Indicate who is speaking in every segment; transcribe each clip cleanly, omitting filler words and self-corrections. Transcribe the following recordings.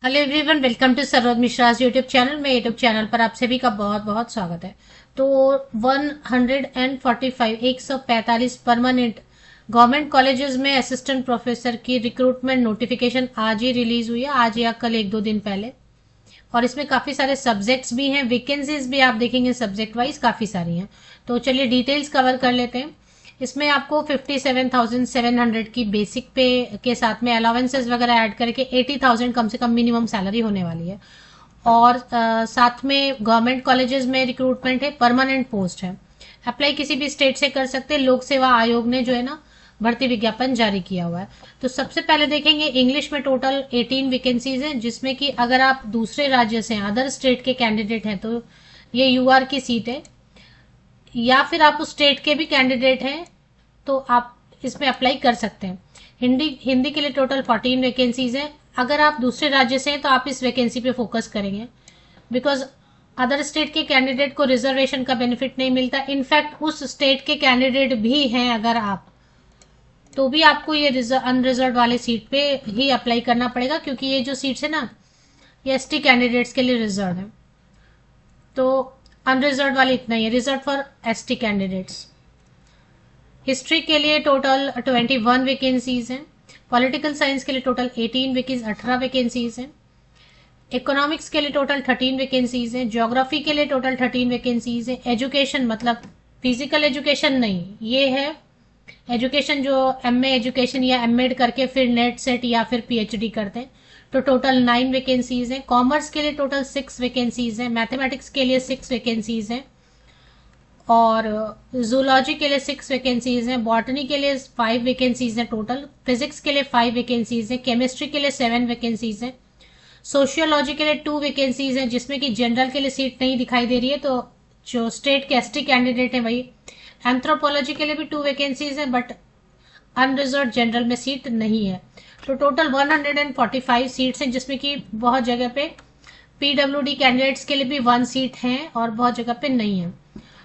Speaker 1: Hello everyone, welcome to Saroj Mishra YouTube channel में। YouTube channel पर आप सभी का बहुत बहुत स्वागत है। तो 145 145 परमानेंट गवर्नमेंट कॉलेजेस में असिस्टेंट प्रोफेसर की रिक्रूटमेंट नोटिफिकेशन आज ही रिलीज हुई है, आज या कल, एक दो दिन पहले। और इसमें काफी सारे सब्जेक्ट्स भी हैं, वैकेंसीज भी आप देखेंगे सब्जेक्ट वाइज काफी सारी हैं। तो चलिए डिटेल्स कवर कर लेते हैं। इसमें आपको 57,700 की बेसिक पे के साथ में अलाउंसेस वगैरह ऐड करके 80,000 कम से कम मिनिमम सैलरी होने वाली है। और साथ में गवर्नमेंट कॉलेजेस में रिक्रूटमेंट है, परमानेंट पोस्ट है। अप्लाई किसी भी स्टेट से कर सकते हैं। लोक सेवा आयोग ने जो है ना भर्ती विज्ञापन जारी किया हुआ है। तो सबसे पहले देखेंगे इंग्लिश में टोटल 18 वैकेंसीज हैं, जिसमें कि अगर आप दूसरे राज्य से अदर स्टेट के कैंडिडेट हैं तो ये यूआर की सीट है, या फिर आप उस स्टेट के भी कैंडिडेट हैं तो आप इसमें अप्लाई कर सकते हैं। हिंदी हिंदी के लिए टोटल 14 वैकेंसीज हैं। अगर आप दूसरे राज्य से हैं तो आप इस वैकेंसी पे फोकस करेंगे, बिकॉज अदर स्टेट के कैंडिडेट को रिजर्वेशन का बेनिफिट नहीं मिलता। इनफैक्ट उस स्टेट के कैंडिडेट भी हैं अगर आप, तो भी आपको ये अनरिजर्व वाले सीट पे ही अप्लाई करना पड़ेगा, क्योंकि ये जो सीट्स है ना ये एसटी कैंडिडेट्स के लिए रिजर्व है। तो अनरिजर्व वाले इतना ही है, reserve for ST candidates. History के लिए टोटल 21 वैकेंसीज हैं। पॉलिटिकल साइंस के लिए टोटल 18 वैकेंसीज हैं। इकोनॉमिक्स के लिए टोटल 13 वैकेंसीज हैं। ज्योग्राफी के लिए टोटल 13 वैकेंसीज हैं। एजुकेशन मतलब फिजिकल एजुकेशन नहीं, ये है एजुकेशन जो एमए एजुकेशन या एमएड करके फिर नेट सेट या फिर पीएचडी करते हैं, तो टोटल 9 वैकेंसीज हैं। कॉमर्स के लिए टोटल 6 वैकेंसीज हैं। मैथमेटिक्स के लिए 6 वैकेंसीज हैं। और जूलॉजी के लिए 6 वैकेंसीज हैं। बॉटनी के लिए 5 वैकेंसीज हैं टोटल। फिजिक्स के लिए 5 वैकेंसीज हैं। केमिस्ट्री के लिए 7 वैकेंसीज हैं। सोशियोलॉजी के लिए 2 वैकेंसीज हैं, जिसमें कि जनरल के लिए सीट नहीं दिखाई दे रही है, तो जो स्टेट के एसटी कैंडिडेट है वही। एंथ्रोपोलॉजी के लिए भी 2 वैकेंसीज हैं, बट अनरिजर्व जनरल में सीट नहीं है। तो टोटल 145 सीट्स हैं, जिसमें कि बहुत जगह पे पीडब्ल्यूडी कैंडिडेट्स के लिए भी 1 सीट है और बहुत जगह पे नहीं है।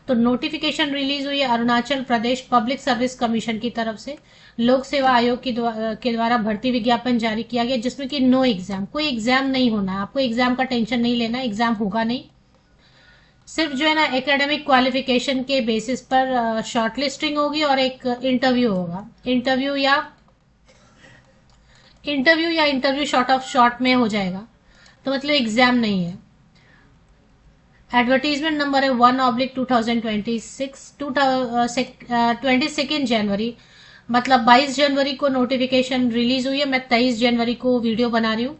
Speaker 1: तो नोटिफिकेशन रिलीज हुई है Arunachal Pradesh public service commission की तरफ से। लोक सेवा आयोग के द्वारा भर्ती विज्ञापन जारी किया गया, जिसमें कि नो एग्जाम, कोई एग्जाम नहीं होना है। आपको एग्जाम का टेंशन नहीं लेना, एग्जाम होगा नहीं। सिर्फ जो है ना एकेडमिक क्वालिफिकेशन के बेसिस पर शॉर्टलिस्टिंग होगी और एक इंटरव्यू होगा। इंटरव्यू शॉर्ट ऑफ शॉर्ट में हो जाएगा, तो मतलब एग्जाम नहीं है। एडवर्टीजमेंट नंबर है 1/2026, 22 जनवरी, मतलब 22 जनवरी को नोटिफिकेशन रिलीज हुई है। मैं 23 जनवरी को वीडियो बना रही हूँ।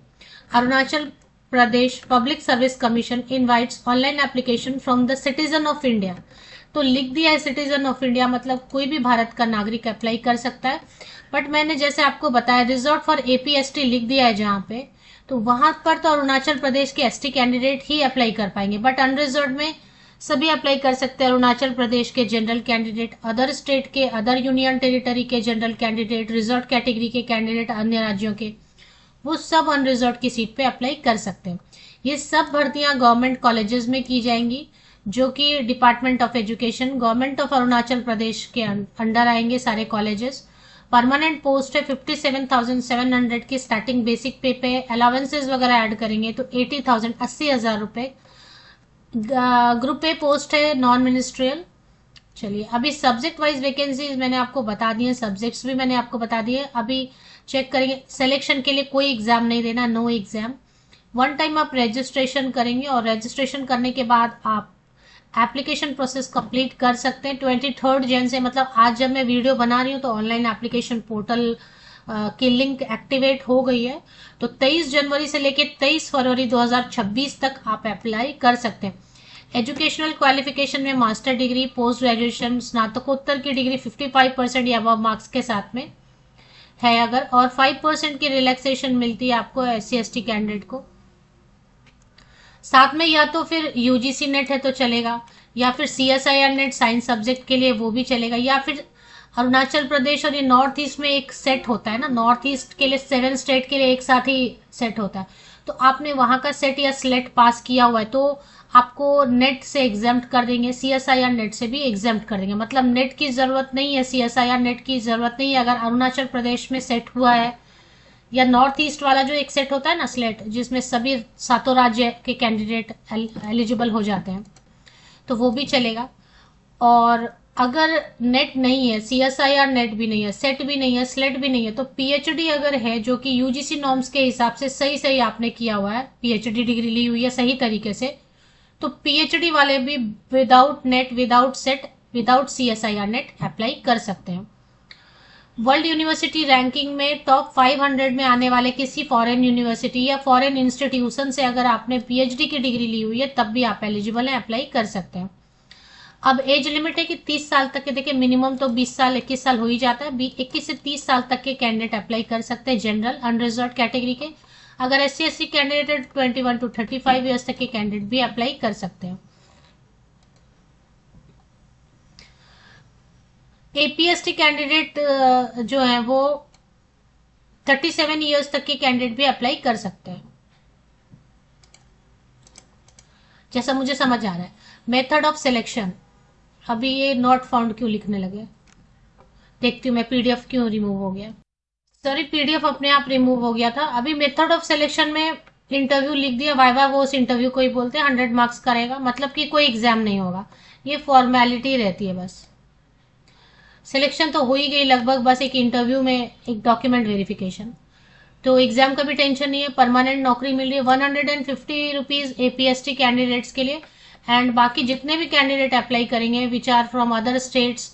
Speaker 1: Arunachal Pradesh public service commission invites online application from the citizen of India. तो लिख दिया है सिटीजन ऑफ इंडिया, मतलब कोई भी भारत का नागरिक अप्लाई कर सकता है। बट मैंने जैसे आपको बताया रिजर्व फॉर एपीएसटी लिख दिया है जहां पे, तो वहां पर तो अरुणाचल प्रदेश के एसटी कैंडिडेट ही अप्लाई कर पाएंगे, बट अनरिजर्व में सभी अप्लाई कर सकते हैं। अरुणाचल प्रदेश के जनरल कैंडिडेट, अदर स्टेट के, अदर यूनियन टेरिटरी के जनरल कैंडिडेट, रिजर्व कैटेगरी के कैंडिडेट अन्य राज्यों के, वो सब अनरिजर्व की सीट पे अप्लाई कर सकते हैं। ये सब भर्तियां गवर्नमेंट कॉलेजेस में की जाएंगी, जो कि department of education government of Arunachal Pradesh के अंडर आएंगे सारे कॉलेजेस। परमानेंट पोस्ट है 57,700 की स्टार्टिंग बेसिक पे अलाउंसेस वगैरह ऐड करेंगे तो 80,000 80,000 रुपए। ग्रुप ए पोस्ट है नॉन मिनिस्ट्रियल। चलिए अभी सब्जेक्ट वाइज वैकेंसीज मैंने आपको बता दी है, सब्जेक्ट्स भी मैंने आपको बता दिए। अभी चेक करेंगे, सिलेक्शन के लिए कोई एग्जाम नहीं देना, नो एग्जाम। वन टाइम आप रजिस्ट्रेशन करेंगे और रजिस्ट्रेशन करने के बाद आप एप्लीकेशन प्रोसेस कंप्लीट कर सकते हैं 23 जन से। मतलब आज जब मैं वीडियो बना रही हूँ तो ऑनलाइन एप्लीकेशन पोर्टल की लिंक एक्टिवेट हो गई है। तो 23 जनवरी से लेकर 23 फरवरी 2026 तक आप अप्लाई कर सकते हैं। एजुकेशनल क्वालिफिकेशन में मास्टर डिग्री, पोस्ट ग्रेजुएशन, स्नातकोत्तर की डिग्री 55% या अबव मार्क्स के साथ में है अगर, और 5% की रिलैक्सेशन मिलती है आपको SC ST कैंडिडेट को। साथ में या तो फिर यूजीसी नेट है तो चलेगा, या फिर CSIR नेट साइंस सब्जेक्ट के लिए वो भी चलेगा, या फिर अरुणाचल प्रदेश और ये नॉर्थ ईस्ट में एक सेट होता है ना, नॉर्थ ईस्ट के लिए 7 स्टेट के लिए एक साथ ही सेट होता है। तो आपने वहां का सेट या स्लेट पास किया हुआ है तो आपको नेट से एग्जाम्प्ट कर देंगे, CSIR नेट से भी एग्जाम्प्ट कर देंगे। मतलब नेट की जरूरत नहीं है, CSIR नेट की जरूरत नहीं है अगर अरुणाचल प्रदेश में सेट हुआ है या नॉर्थ ईस्ट वाला जो एक सेट होता है ना स्लेट, जिसमें सभी सातों राज्य के कैंडिडेट एलिजिबल हो जाते हैं, तो वो भी चलेगा। और अगर नेट नहीं है, CSIR नेट भी नहीं है, सेट भी नहीं है, स्लेट भी नहीं है, तो PhD अगर है, जो कि UGC नॉर्म्स के हिसाब से सही सही आपने किया हुआ है, PhD डिग्री ली हुई है सही तरीके से, तो PhD वाले भी without net, without set, without CSIR net apply कर सकते हैं। वर्ल्ड यूनिवर्सिटी रैंकिंग में टॉप 500 में आने वाले किसी फॉरेन यूनिवर्सिटी या फॉरेन इंस्टीट्यूशन से अगर आपने PhD की डिग्री ली हुई है, तब भी आप एलिजिबल हैं, अप्लाई कर सकते हैं। अब एज लिमिट है कि 30 साल तक के, देखिए मिनिमम तो 20 साल 21 साल हो ही जाता है, 21 से 30 साल तक के कैंडिडेट अप्लाई कर सकते हैं जनरल अनरिजर्व कैटेगरी के। अगर SC/ST कैंडिडेट 21 to 35 ईयर्स तक के कैंडिडेट भी अप्लाई कर सकते हैं। APST कैंडिडेट जो है वो 37 ईयर्स तक के कैंडिडेट भी अप्लाई कर सकते हैं, जैसा मुझे समझ आ रहा है। मेथड ऑफ सिलेक्शन, अभी ये नॉट फाउंड क्यों लिखने लगे, देखती हूँ मैं PDF क्यों रिमूव हो गया। सॉरी, PDF अपने आप रिमूव हो गया था। अभी मेथड ऑफ सिलेक्शन में इंटरव्यू लिख दिया, वाइवा वो उस इंटरव्यू को ही बोलते हैं, 100 मार्क्स करेगा, मतलब कि कोई एग्जाम नहीं होगा, ये फॉर्मेलिटी रहती है बस। सिलेक्शन तो हो ही गई लगभग, बस एक इंटरव्यू में एक डॉक्यूमेंट वेरिफिकेशन, तो एग्जाम का भी टेंशन नहीं है। परमानेंट नौकरी मिल रही है 150 रुपीज APST कैंडिडेट्स के लिए, एंड बाकी जितने भी कैंडिडेट अप्लाई करेंगे which are from other states,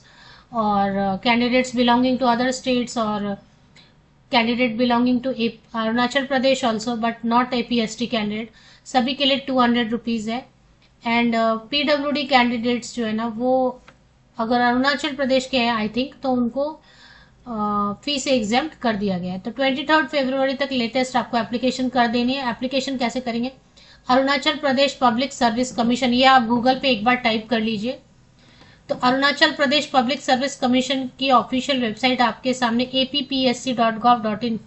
Speaker 1: और candidates belonging to other states, और candidate belonging to Arunachal Pradesh also but not APST candidate, सभी के लिए 200 रुपीज है। एंड PWD कैंडिडेट्स जो है ना, वो अगर अरुणाचल प्रदेश के हैं आई थिंक, तो उनको फीस एग्जाम्प्ट कर दिया गया है। तो 23 फरवरी तक लेटेस्ट आपको एप्लीकेशन कर देनी है। एप्लीकेशन कैसे करेंगे, Arunachal Pradesh public service commission, ये आप गूगल पे एक बार टाइप कर लीजिए, तो Arunachal Pradesh public service commission की ऑफिशियल वेबसाइट आपके सामने appsc.gov.in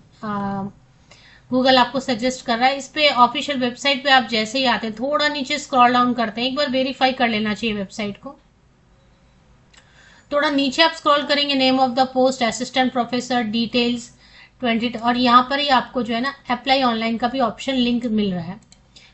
Speaker 1: गूगल आपको सजेस्ट कर रहा है। इस पे ऑफिशियल वेबसाइट पे आप जैसे ही आते हैं, थोड़ा नीचे स्क्रॉल डाउन करते हैं, एक बार वेरीफाई कर लेना चाहिए वेबसाइट को। थोड़ा नीचे आप स्क्रॉल करेंगे, name of the post assistant professor details 20, और यहाँ पर ही आपको जो है ना अप्लाई ऑनलाइन का भी ऑप्शन लिंक मिल रहा है।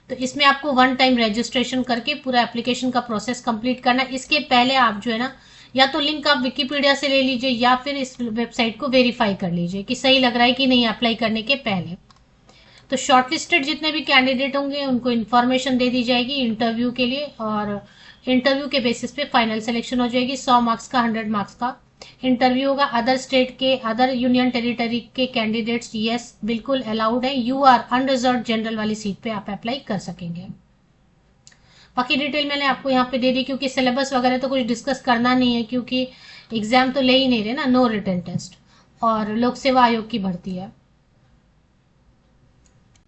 Speaker 1: तो इसमें आपको 1 टाइम रजिस्ट्रेशन करके पूरा एप्लीकेशन का प्रोसेस कंप्लीट करना है। इसके पहले आप जो है ना, या तो लिंक आप विकिपीडिया से ले लीजिए, या फिर इस वेबसाइट को वेरीफाई कर लीजिए कि सही लग रहा है कि नहीं अप्लाई करने के पहले। तो शॉर्टलिस्टेड जितने भी कैंडिडेट होंगे उनको इन्फॉर्मेशन दे दी जाएगी इंटरव्यू के लिए, और इंटरव्यू के बेसिस पे फाइनल सिलेक्शन हो जाएगी। 100 मार्क्स का, 100 मार्क्स का इंटरव्यू होगा। अदर स्टेट के, अदर यूनियन टेरिटरी के कैंडिडेट्स यस बिल्कुल अलाउड है, UR अनरिजर्व जनरल वाली सीट पे आप अप्लाई कर सकेंगे। बाकी डिटेल मैंने आपको यहाँ पे दे दी, क्योंकि सिलेबस वगैरह तो कुछ डिस्कस करना नहीं है, क्योंकि एग्जाम तो ले ही नहीं रहे ना, नो रिटन टेस्ट, और लोक सेवा आयोग की भर्ती है।